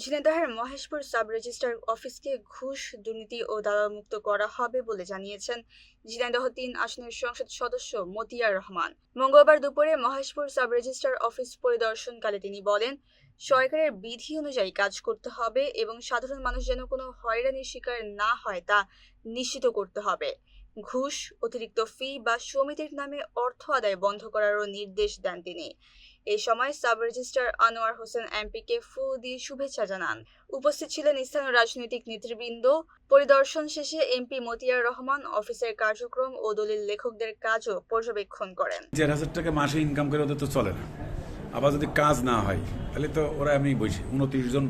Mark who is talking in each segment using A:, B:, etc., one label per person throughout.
A: ঝিনাইদহের Maheshpur sub registrar অফিসকে ঘুষ, দুর্নীতি ও দালালমুক্ত করা হবে বলে জানিয়েছেন ঝিনাইদহ-৩ আসনের সংসদ সদস্য মতিয়ার রহমান। মঙ্গলবার দুপুরে মহেশপুর সাব রেজিস্ট্রার অফিস পরিদর্শনকালে তিনি বলেন, সরকারের বিধি অনুযায়ী কাজ করতে হবে এবং সাধারণ মানুষ যেন কোনো হয়রানির শিকার না হয় তা নিশ্চিত করতে হবে। ঘুষ, অতিরিক্ত ফি বা সমিতির নামে অর্থ আদায় বন্ধ করারও নির্দেশ দেন তিনি। এই সময় সাব রেজিস্ট্রার আনোয়ার হোসেন এমপিকে ফুল দিয়ে শুভেচ্ছা জানান। উপস্থিত ছিলেন স্থানীয় রাজনৈতিক নেতৃবৃন্দ। পরিদর্শন শেষে এমপি মতিয়ার রহমান অফিসের কার্যক্রম ও দলিল লেখকদের কাজও পর্যবেক্ষণ করেন।
B: ৪,০০০ টাকা মাসে ইনকাম করে ওদের তো চলে না। আবার যদি কাজ না হয় তাহলে তো ওরা আমি বলছি ২৯ জন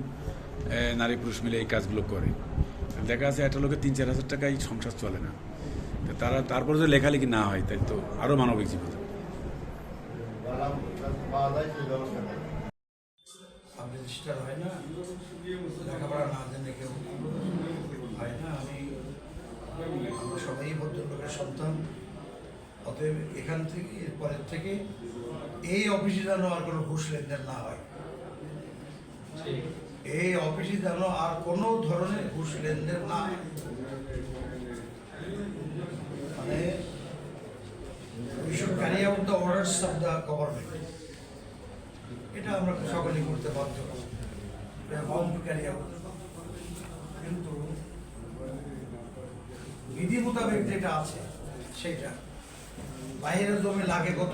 B: নারী পুরুষ মিলে এই কাজগুলো করে। দেখা যাচ্ছে একটা লোকের ৩-৪,০০০ টাকায় সংসার চলে না। তারা তারপর যদি লেখালেখি না হয় তাই তো আরও মানবিক জীবন।
C: রেজিস্টার হয় না, লেখাপড়া না জেনে কেউ হয় না। আমরা সবাই ভদ্রলোকের সন্তান, অতএব এখান থেকে এরপরের থেকে এই অফিসে যেন আর কোনো ঘুষ লেনদেন না হয়, এই অফিসে যেন আর কোনো ধরনের ঘুষ লেনদেন না হয়। মানে we should carry out the orders of the government. এটা আমরা সকলেই করতে বাধ্য, কিন্তু বিধি মোতাবেক যেটা আছে সেটা বাইরের জমি লাগে কত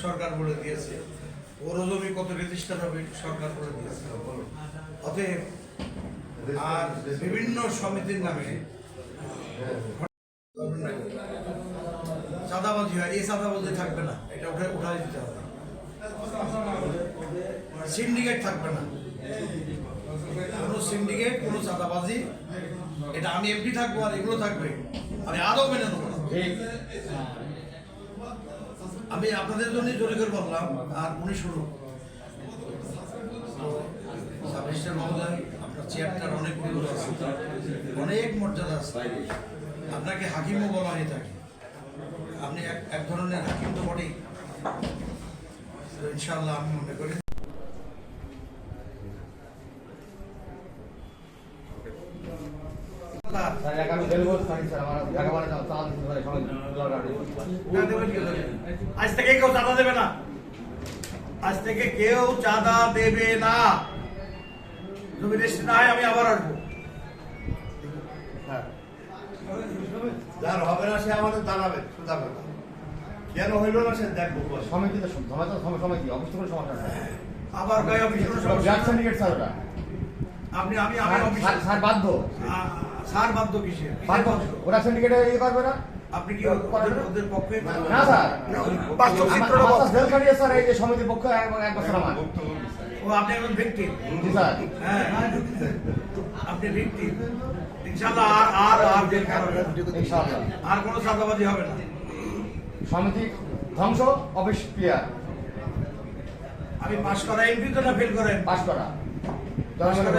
C: সরকার বলে দিয়েছে, ওর জমি কত রেজিস্টার হবে সরকার বলে দিয়েছে। অতএব আর বিভিন্ন সমিতির নামে চাঁদাবাজি হয়, এই চাঁদাবাজি থাকবে না, এটা উঠাই দিতে হবে। সিন্ডিকেট থাকবে না, কোনো সিন্ডিকেট, কোনো চাঁদাবাজি, এটা আমি এমপি থাকবো আর এগুলো থাকবে, আমি আদৌ মেনে নেবো না। আমি আপনাদের জন্যই জোরে করে বললাম, আর উনি শুনুন। সাব রেজিস্ট্রার মহোদয়, আপনার চেয়ারটার অনেক গুরুত্ব আছে, অনেক মর্যাদা আছে, আপনাকে হাকিমও বলা হয়ে থাকে। আপনি এক ধরনের হাকিম তো বটেই। ইনশাআল্লাহ আমি মনে করি আজ থেকে কেউ চাঁদা দেবে না, আজ থেকে কেউ চাঁদা দেবে না। জমি রেজিস্ট্রি না হয় আমি আবার আসবো।
D: যার হবে না সে আমাদের জানাবে, কেন হইল না সে দেখবো।
E: সমিতিতে সমিতি অফিস কোনো সমস্যা নেই।
C: আবার গায়ে অফিস কোনো সমস্যা
E: সিন্ডিকেট স্যার ওটা
C: আপনি আমি
E: স্যার বাধ্য,
C: স্যার বাধ্য কিসে
E: ওরা সিন্ডিকেটে ইয়ে করবে না।
C: আপনি কি ওদের পক্ষে
E: না স্যার,
C: বাস্তব চিত্রটা
E: জেল খাটিয়ে স্যার এই যে সমিতির পক্ষ এক বছর আমার।
C: ও আপনি এখন ভিকটিম।
E: জি স্যার,
C: হ্যাঁ আপনি ভিকটিম। ইনশাআল্লাহ আর আর জেল খাটবে
E: ইনশাআল্লাহ,
C: আর কোনো চাঁদাবাজি হবে না।
E: সমিতি ধ্বংস, অফিস ক্লিয়ার।
C: আমি পাস করা এমপি তো না ফেল করেন?
E: পাস করা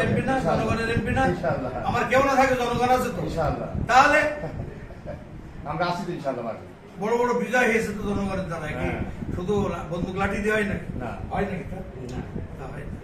C: এমপি না, জনগণের এমপি না।
E: ইনশাআল্লাহ
C: আমার কেউ না থাকে, জনগণ আছে তো
E: ইনশাআল্লাহ।
C: তাহলে
E: আমরা আসি তো ইনশাআল্লাহ।
C: বড় বড় বিজয় হয়েছে তো জনগণের দ্বারা, কি শুধু বন্দুক লাঠি দিয়ে হয় নাকি?
E: না,
C: হয় নাকি? তা হয় না।